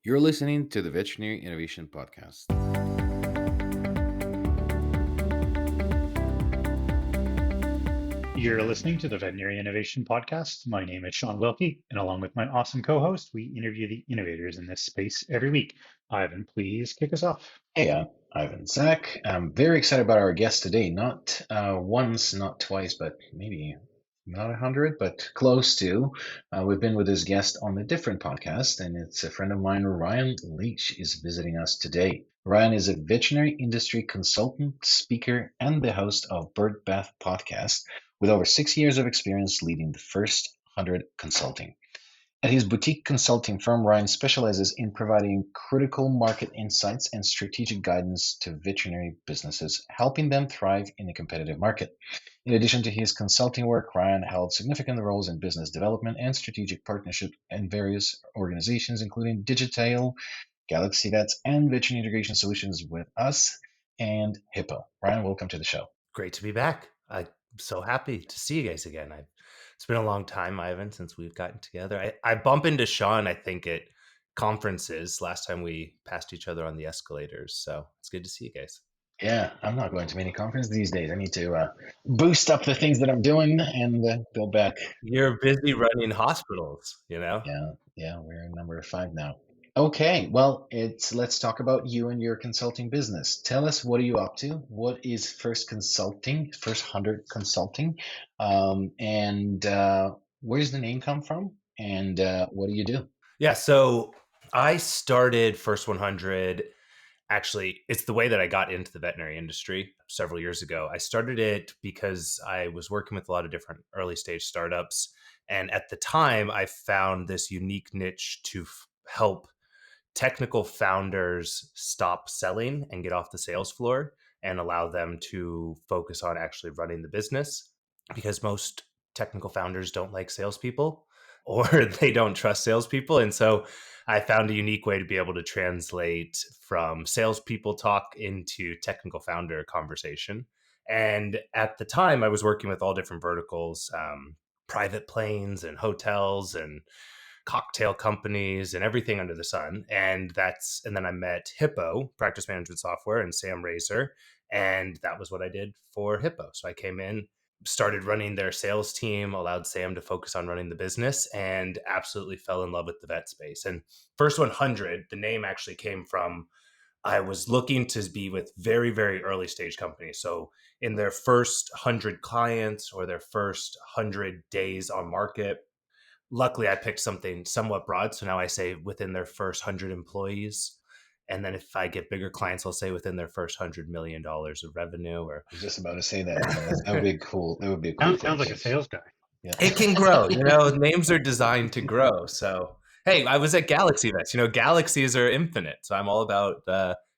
You're listening to the Veterinary Innovation Podcast. You're listening to the Veterinary Innovation Podcast. My name is Sean Wilkie, and along with my awesome co host, we interview the innovators in this space every week. Ivan, please kick us off. Hey, Ivan Zach. I'm very excited about our guest today. Not once, not twice, but maybe not 100, but close to. We've been with this guest on a different podcast, and it's a friend of mine, Ryan Leech, is visiting us today. Ryan is a veterinary industry consultant, speaker, and the host of Bird Bath Podcast, with over 6 years of experience leading the first 100 consulting. At his boutique consulting firm, Ryan specializes in providing critical market insights and strategic guidance to veterinary businesses, helping them thrive in a competitive market. In addition to his consulting work, Ryan held significant roles in business development and strategic partnership in various organizations, including Digitail, Galaxy Vets, and Veterinary Integration Solutions with us and Hippo. Ryan, welcome to the show. Great to be back. I'm so happy to see you guys again. It's been a long time, Ivan, since we've gotten together. I bump into Sean, I think, at conferences. Last time we passed each other on the escalators. So it's good to see you guys. Yeah, I'm not going to many conferences these days. I need to boost up the things that I'm doing and build back. You're busy running hospitals, you know? Yeah, we're number 5 now. Okay, well, let's talk about you and your consulting business. Tell us, what are you up to? What is First 100 Consulting, and where's the name come from? And what do you do? Yeah, so I started First 100. Actually, it's the way that I got into the veterinary industry several years ago. I started it because I was working with a lot of different early stage startups. And at the time, I found this unique niche to help technical founders stop selling and get off the sales floor and allow them to focus on actually running the business, because most technical founders don't like salespeople or they don't trust salespeople. And so I found a unique way to be able to translate from salespeople talk into technical founder conversation. And at the time, I was working with all different verticals, private planes and hotels and cocktail companies and everything under the sun. And then I met Hippo practice management software and Sam Razor. And that was what I did for Hippo. So I came in, started running their sales team, allowed Sam to focus on running the business, and absolutely fell in love with the vet space. And First 100, the name actually came from, I was looking to be with very, very early stage companies. So in their first 100 clients or their first 100 days on market. Luckily, I picked something somewhat broad. So now I say within their first 100 employees. And then if I get bigger clients, I'll say within their first $100 million of revenue. Or I was just about to say that. That would be cool. That would be a cool. Sounds like a sales guy. Yeah. It can grow. Names are designed to grow. So, hey, I was at Galaxy Vets. Galaxies are infinite. So I'm all about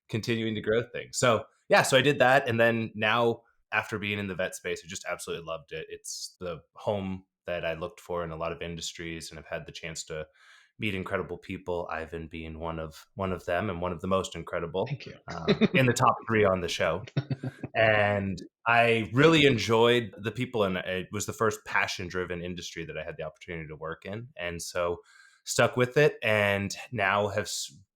continuing to grow things. So, yeah, so I did that. And then now, after being in the vet space, I just absolutely loved it. It's the home that I looked for in a lot of industries, and I've had the chance to meet incredible people, Ivan being one of them and one of the most incredible. Thank you. In the top 3 on the show. And I really enjoyed the people, and it was the first passion-driven industry that I had the opportunity to work in. And so stuck with it, and now have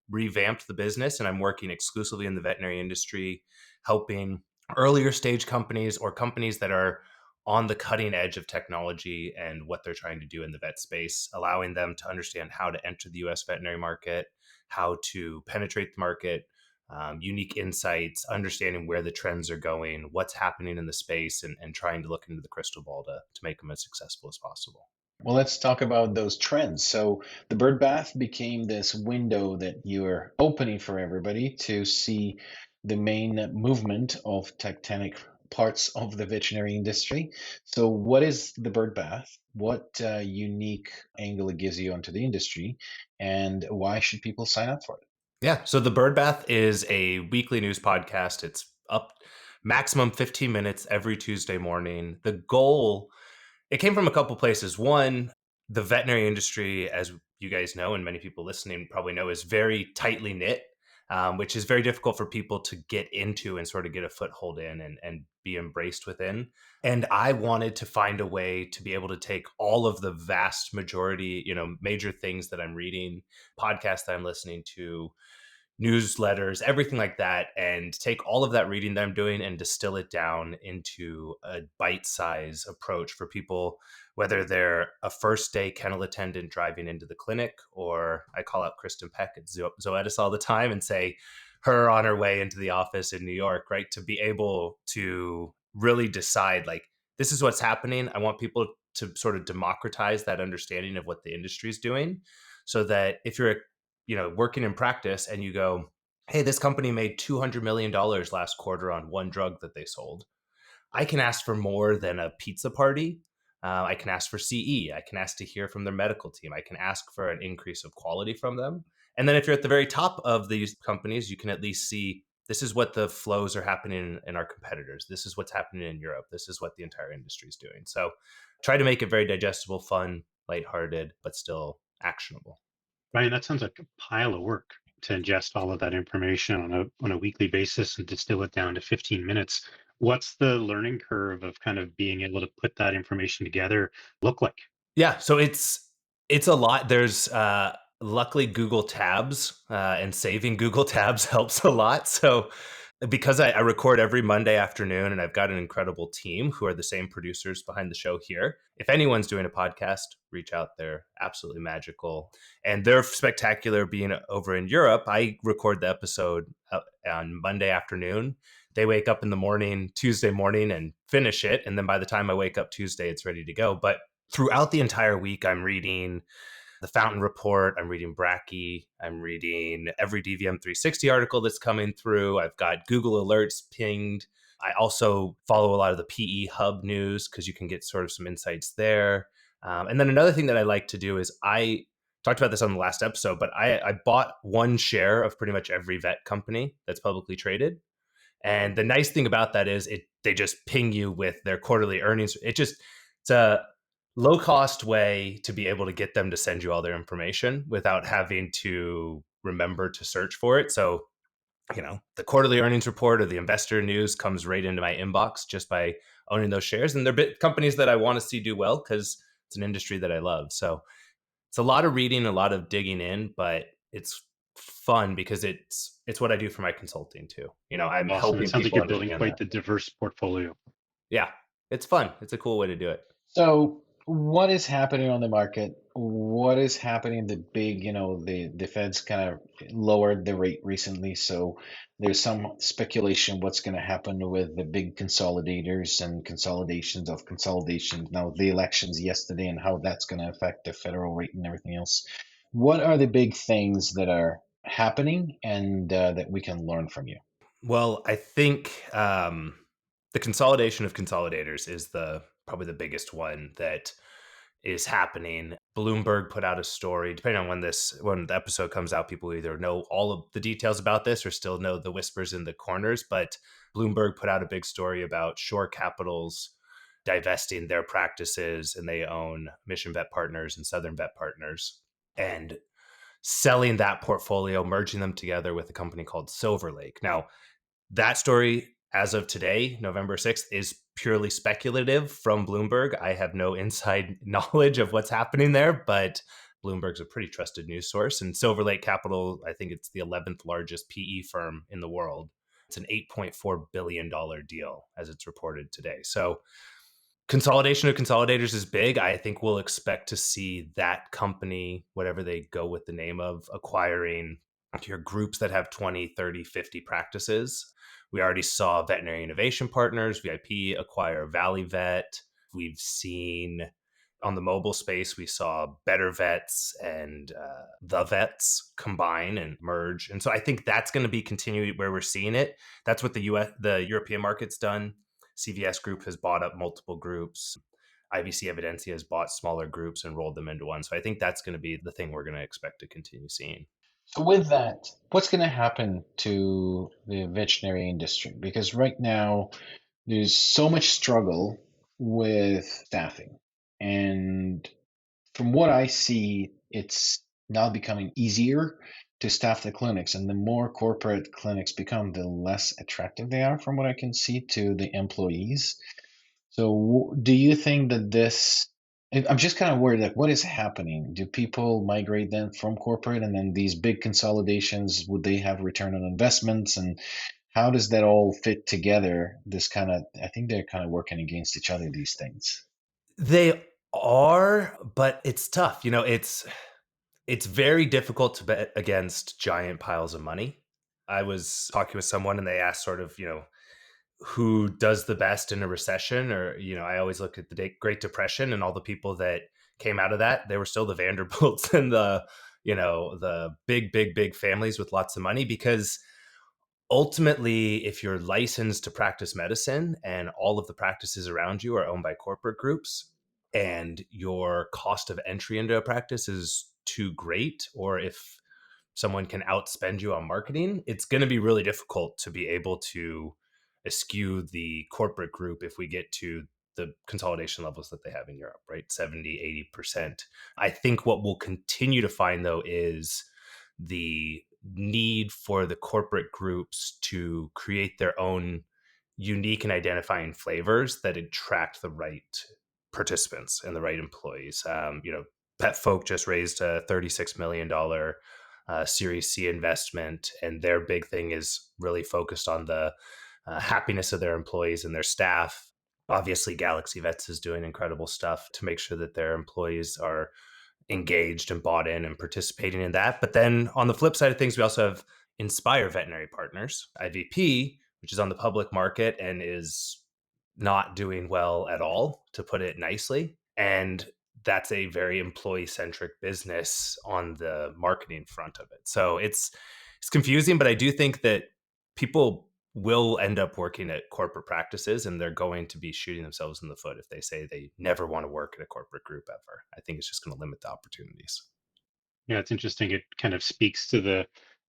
revamped the business, and I'm working exclusively in the veterinary industry, helping earlier stage companies or companies that are on the cutting edge of technology and what they're trying to do in the vet space, allowing them to understand how to enter the US veterinary market, how to penetrate the market, unique insights, understanding where the trends are going, what's happening in the space, and trying to look into the crystal ball to make them as successful as possible. Well, let's talk about those trends. So the bird bath became this window that you're opening for everybody to see the main movement of tectonic parts of the veterinary industry. So what is the bird bath? What unique angle it gives you onto the industry, and why should people sign up for it? Yeah. So the Bird Bath is a weekly news podcast. It's up maximum 15 minutes every Tuesday morning. The goal, it came from a couple places. One, the veterinary industry, as you guys know, and many people listening probably know, is very tightly knit. which is very difficult for people to get into and sort of get a foothold in and be embraced within. And I wanted to find a way to be able to take all of the vast majority, major things that I'm reading, podcasts that I'm listening to, newsletters, everything like that, and take all of that reading that I'm doing and distill it down into a bite size approach for people, whether they're a first day kennel attendant driving into the clinic, or I call out Kristen Peck at Zoetis all the time and say, her on her way into the office in New York, right? To be able to really decide, like, this is what's happening. I want people to sort of democratize that understanding of what the industry is doing, so that if you're working in practice and you go, hey, this company made $200 million last quarter on one drug that they sold, I can ask for more than a pizza party. I can ask for CE. I can ask to hear from their medical team. I can ask for an increase of quality from them. And then if you're at the very top of these companies, you can at least see, this is what the flows are happening in our competitors. This is what's happening in Europe. This is what the entire industry is doing. So try to make it very digestible, fun, lighthearted, but still actionable. Ryan, that sounds like a pile of work to ingest all of that information on a weekly basis and distill it down to 15 minutes. What's the learning curve of kind of being able to put that information together look like? Yeah, so it's a lot. There's luckily Google Tabs, and saving Google Tabs helps a lot. So because I record every Monday afternoon and I've got an incredible team who are the same producers behind the show here. If anyone's doing a podcast, reach out. They're absolutely magical. And they're spectacular being over in Europe. I record the episode on Monday afternoon. They wake up in the morning, Tuesday morning, and finish it. And then by the time I wake up Tuesday, it's ready to go. But throughout the entire week, I'm reading the Fountain Report, I'm reading Bracky, I'm reading every DVM 360 article that's coming through. I've got Google Alerts pinged. I also follow a lot of the PE Hub news because you can get sort of some insights there. And then another thing that I like to do is, I talked about this on the last episode, but I bought one share of pretty much every vet company that's publicly traded. And the nice thing about that is they just ping you with their quarterly earnings. It's a low cost way to be able to get them to send you all their information without having to remember to search for it. So, the quarterly earnings report or the investor news comes right into my inbox just by owning those shares. And they're companies that I want to see do well because it's an industry that I love. So it's a lot of reading, a lot of digging in, but it's fun because it's what I do for my consulting too. I'm Awesome. It helping sounds like people you're building understand quite that. the diverse portfolio. Yeah, it's fun. It's a cool way to do it. So, what is happening on the market? What is happening? The big, the Fed's kind of lowered the rate recently, so there's some speculation what's going to happen with the big consolidators and consolidations of consolidations. Now, the elections yesterday and how that's going to affect the federal rate and everything else. What are the big things that are happening and that we can learn from you? Well, I think the consolidation of consolidators is probably the biggest one that is happening. Bloomberg put out a story. Depending on when the episode comes out, people either know all of the details about this or still know the whispers in the corners. But Bloomberg put out a big story about Shore Capital's divesting their practices, and they own Mission Vet Partners and Southern Vet Partners, and selling that portfolio, merging them together with a company called Silver Lake. Now, that story, as of today, November 6th, is purely speculative from Bloomberg. I have no inside knowledge of what's happening there, but Bloomberg's a pretty trusted news source. And Silver Lake Capital, I think it's the 11th largest PE firm in the world. It's an $8.4 billion deal as it's reported today. So consolidation of consolidators is big. I think we'll expect to see that company, whatever they go with the name of, acquiring your groups that have 20, 30, 50 practices. We already saw Veterinary Innovation Partners, VIP, acquire Valley Vet. We've seen on the mobile space, we saw Better Vets and The Vets combine and merge. And so I think that's going to be continued where we're seeing it. That's what the European market's done. CVS Group has bought up multiple groups. IBC Evidentia has bought smaller groups and rolled them into one. So I think that's going to be the thing we're going to expect to continue seeing. So with that, what's going to happen to the veterinary industry? Because right now there's so much struggle with staffing. And from what I see, it's now becoming easier to staff the clinics, and the more corporate clinics become, the less attractive they are, from what I can see, to the employees. So, do you think that this? I'm just kind of worried. Like, what is happening? Do people migrate then from corporate, and then these big consolidations, would they have return on investments, and how does that all fit together? This kind of, I think they're kind of working against each other, these things. They are, but it's tough. It's very difficult to bet against giant piles of money. I was talking with someone and they asked sort of, who does the best in a recession, or I always look at the Great Depression and all the people that came out of that. They were still the Vanderbilts and the big families with lots of money, because ultimately, if you're licensed to practice medicine and all of the practices around you are owned by corporate groups, and your cost of entry into a practice is too great, or if someone can outspend you on marketing, it's going to be really difficult to be able to eschew the corporate group if we get to the consolidation levels that they have in Europe, right? 70, 80%. I think what we'll continue to find, though, is the need for the corporate groups to create their own unique and identifying flavors that attract the right participants and the right employees. Pet Folk just raised a $36 million Series C investment, and their big thing is really focused on the happiness of their employees and their staff. Obviously, Galaxy Vets is doing incredible stuff to make sure that their employees are engaged and bought in and participating in that. But then on the flip side of things, we also have Inspire Veterinary Partners, IVP, which is on the public market and is not doing well at all, to put it nicely. And that's a very employee centric business on the marketing front of it. So it's confusing, but I do think that people will end up working at corporate practices, and they're going to be shooting themselves in the foot if they say they never want to work at a corporate group ever. I think it's just going to limit the opportunities. Yeah, it's interesting. It kind of speaks to the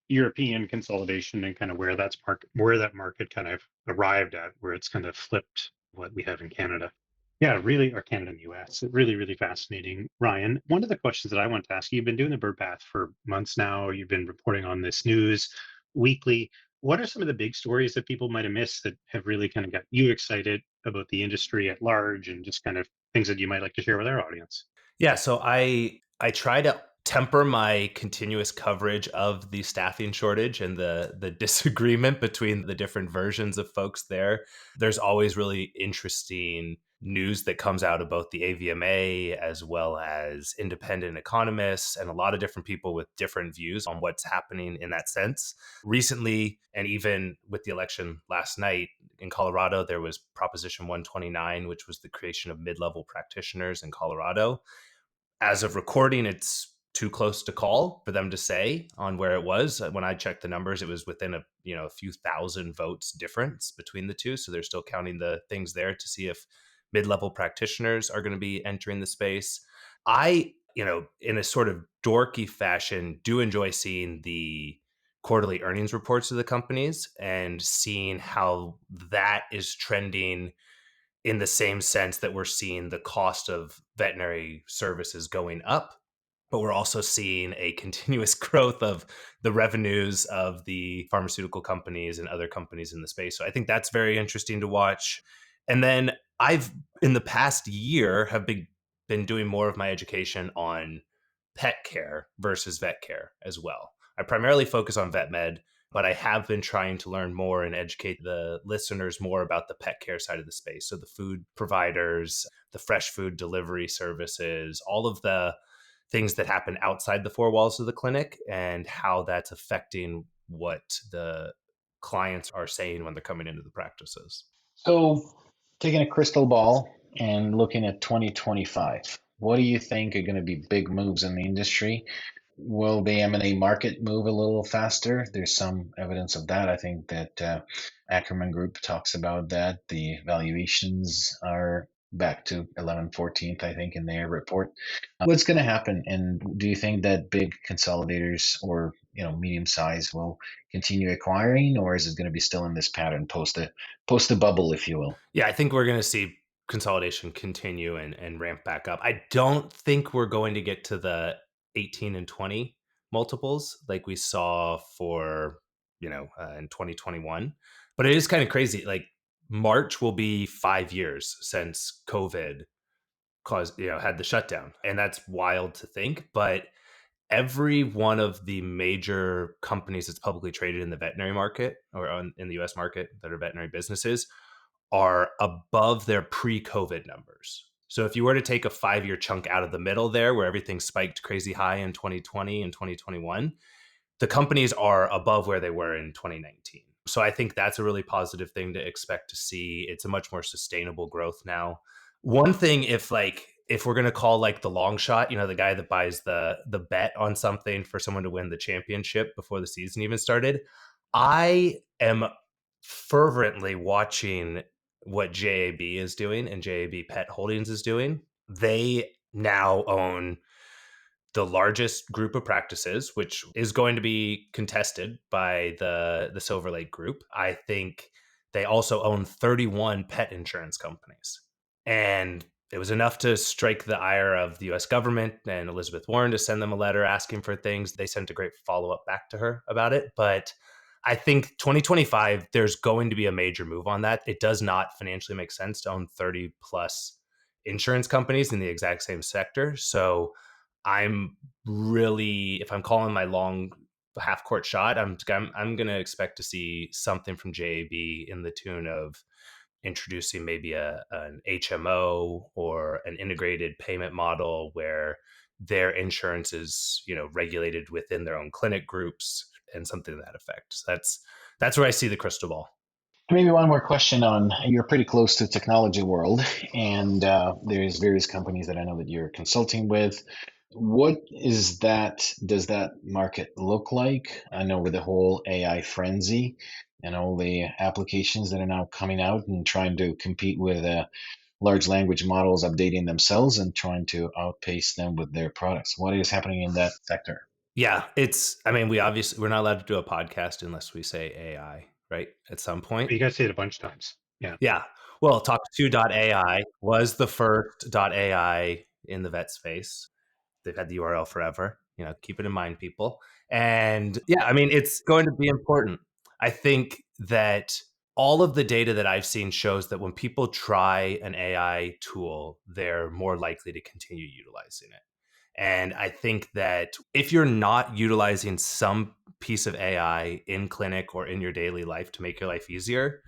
European consolidation and kind of where that market kind of arrived at, where it's kind of flipped what we have in Canada. Yeah, really, or Canada and US. Really, really fascinating. Ryan, one of the questions that I want to ask you, you've been doing the bird bath for months now. You've been reporting on this news weekly. What are some of the big stories that people might have missed that have really kind of got you excited about the industry at large, and just kind of things that you might like to share with our audience? Yeah, so I try to temper my continuous coverage of the staffing shortage and the disagreement between the different versions of folks there. There's always really interesting news that comes out of both the AVMA as well as independent economists and a lot of different people with different views on what's happening in that sense. Recently, and even with the election last night in Colorado, there was Proposition 129, which was the creation of mid-level practitioners in Colorado. As of recording, it's too close to call for them to say on where it was. When I checked the numbers, it was within a few thousand votes difference between the two. So they're still counting the things there to see if mid-level practitioners are going to be entering the space. I, in a sort of dorky fashion, do enjoy seeing the quarterly earnings reports of the companies and seeing how that is trending in the same sense that we're seeing the cost of veterinary services going up, but we're also seeing a continuous growth of the revenues of the pharmaceutical companies and other companies in the space. So I think that's very interesting to watch. And then I've, in the past year, have been doing more of my education on pet care versus vet care as well. I primarily focus on vet med, but I have been trying to learn more and educate the listeners more about the pet care side of the space. So the food providers, the fresh food delivery services, all of the things that happen outside the four walls of the clinic, and how that's affecting what the clients are saying when they're coming into the practices. So, taking a crystal ball and looking at 2025, what do you think are going to be big moves in the industry? Will the M&A market move a little faster? There's some evidence of that. I think that Ackerman Group talks about that. The valuations are back to 11/14th, I think, in their report. What's going to happen? And do you think that big consolidators or medium size will continue acquiring, or is it going to be still in this pattern post the bubble, if you will? Yeah, I think we're going to see consolidation continue and ramp back up. I don't think we're going to get to the 18 and 20 multiples like we saw for, in 2021. But it is kind of crazy. Like March will be 5 years since COVID caused, had the shutdown. And that's wild to think. But every one of the major companies that's publicly traded in the veterinary market or in the US market that are veterinary businesses are above their pre-COVID numbers. So if you were to take a 5-year chunk out of the middle there where everything spiked crazy high in 2020 and 2021, the companies are above where they were in 2019. So I think that's a really positive thing to expect to see. It's a much more sustainable growth now. One thing, if we're gonna call like the long shot, the guy that buys the bet on something for someone to win the championship before the season even started, I am fervently watching what JAB is doing and JAB Pet Holdings is doing. They now own the largest group of practices, which is going to be contested by the Silver Lake Group. I think they also own 31 pet insurance companies. And it was enough to strike the ire of the US government and Elizabeth Warren to send them a letter asking for things. They sent a great follow up back to her about it. But I think 2025, there's going to be a major move on that. It does not financially make sense to own 30 plus insurance companies in the exact same sector. So I'm really, if I'm calling my long half court shot, I'm going to expect to see something from JAB in the tune of introducing maybe an HMO or an integrated payment model where their insurance is, regulated within their own clinic groups and something to that effect. So that's where I see the crystal ball. Maybe one more question on, you're pretty close to the technology world, and there's various companies that I know that you're consulting with. What does that market look like? I know with the whole AI frenzy and all the applications that are now coming out and trying to compete with large language models updating themselves and trying to outpace them with their products. What is happening in that sector? Yeah, we're not allowed to do a podcast unless we say AI, right? At some point. You guys say it a bunch of times. Yeah. Yeah. Well, Talk2.ai was the first .ai in the vet space. They've had the URL forever. Keep it in mind, people. And yeah, it's going to be important. I think that all of the data that I've seen shows that when people try an AI tool, they're more likely to continue utilizing it. And I think that if you're not utilizing some piece of AI in clinic or in your daily life to make your life easier,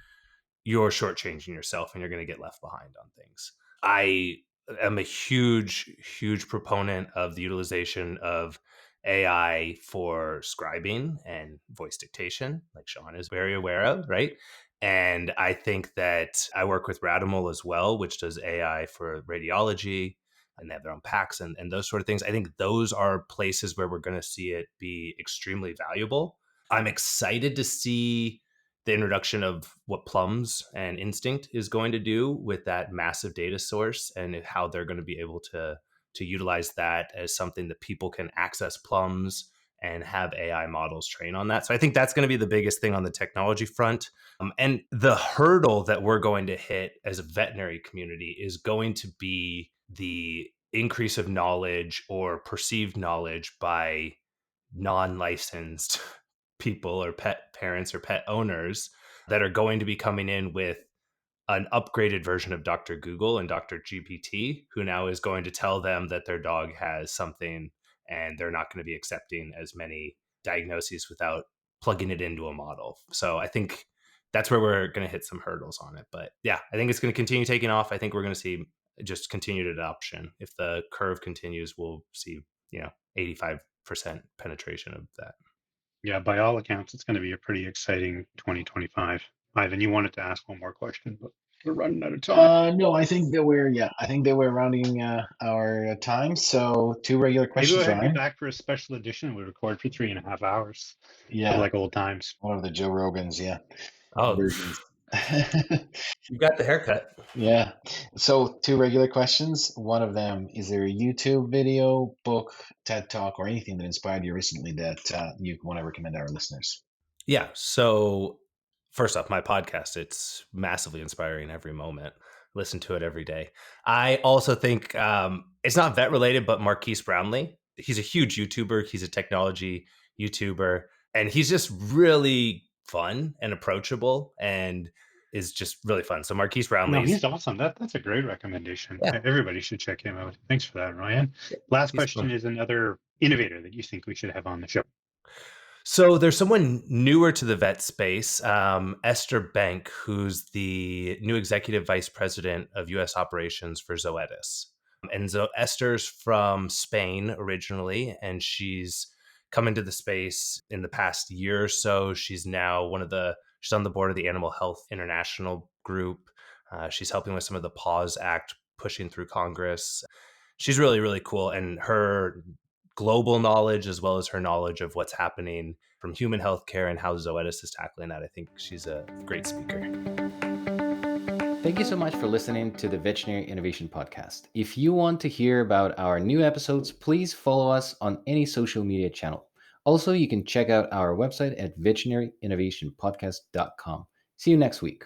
you're shortchanging yourself and you're going to get left behind on things. I am a huge, huge proponent of the utilization of AI for scribing and voice dictation, like Sean is very aware of, right? And I think that I work with Radimal as well, which does AI for radiology, and they have their own packs and those sort of things. I think those are places where we're going to see it be extremely valuable. I'm excited to see the introduction of what Plums and Instinct is going to do with that massive data source and how they're going to be able to utilize that as something that people can access Plums and have AI models train on that. So I think that's going to be the biggest thing on the technology front. And the hurdle that we're going to hit as a veterinary community is going to be the increase of knowledge or perceived knowledge by non-licensed people or pet parents or pet owners that are going to be coming in with an upgraded version of Dr. Google and Dr. GPT, who now is going to tell them that their dog has something and they're not going to be accepting as many diagnoses without plugging it into a model. So I think that's where we're going to hit some hurdles on it. But yeah, I think it's going to continue taking off. I think we're going to see just continued adoption. If the curve continues, we'll see, 85% penetration of that. Yeah, by all accounts, it's going to be a pretty exciting 2025. Ivan, you wanted to ask one more question, but we're running out of time. No, I think that we're rounding our time. So 2 regular Maybe questions, we'll have you Ryan. back for a special edition. We record for 3.5 hours. Yeah, Like old times. one of the Joe Rogans, Oh, versions. you got the haircut. Yeah. So 2 regular questions. One of them, is there a YouTube video, book, TED Talk, or anything that inspired you recently that you want to recommend our listeners? Yeah. So first off, my podcast, it's massively inspiring every moment. Listen to it every day. I also think it's not vet related, but Marquise Brownlee He's a huge YouTuber. He's a technology YouTuber, and he's just really fun and approachable and is just really fun. So Marquise No, Brownlee's, he's awesome. That's a great recommendation. yeah, Everybody should check him out. Thanks for that, Ryan. Last he's question fun. is another innovator that you think we should have on the show. So there's someone newer to the vet space, Esther Bank, who's the new executive vice president of U.S. operations for Zoetis. And so Esther's from Spain originally, and she's come into the space in the past year or so. She's now she's on the board of the Animal Health International Group. She's helping with some of the PAWS Act pushing through Congress. She's really, really cool. And her global knowledge, as well as her knowledge of what's happening from human healthcare and how Zoetis is tackling that, I think she's a great speaker. Thank you so much for listening to the Veterinary Innovation Podcast. If you want to hear about our new episodes, please follow us on any social media channel. Also, you can check out our website at veterinaryinnovationpodcast.com. See you next week.